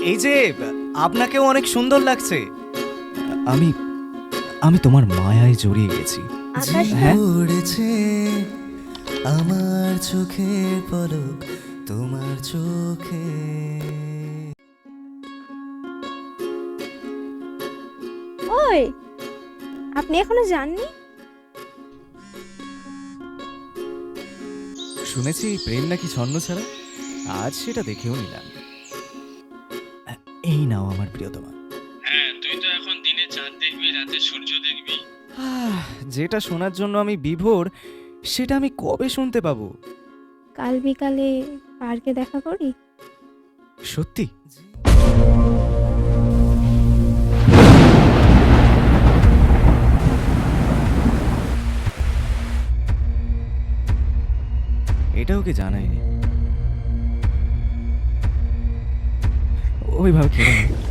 এই যে আপনাকেও অনেক সুন্দর লাগছে। আমি আমি তোমার মায়ায় জড়িয়ে গেছি। আকাশটা পড়েছে আমার চোখের পলক তোমার চোখে। ওই, আপনি এখনো যাননি? শুনেছি প্রেম নাকি ছন্ন ছাড়া, আজ সেটা দেখেও নিলাম। এই নাও আমার প্রিয়তমা। হ্যাঁ, তুই তো এখন দিনে চাঁদ দেখবি, রাতে সূর্য দেখবি। যেটা শোনার জন্য আমি বিভোর, সেটা আমি কবে শুনতে পাবো? কাল বিকালে পার্কে দেখা করি। সত্যি? এটা ওকে জানাইনি। ওইভাবে খেলে না।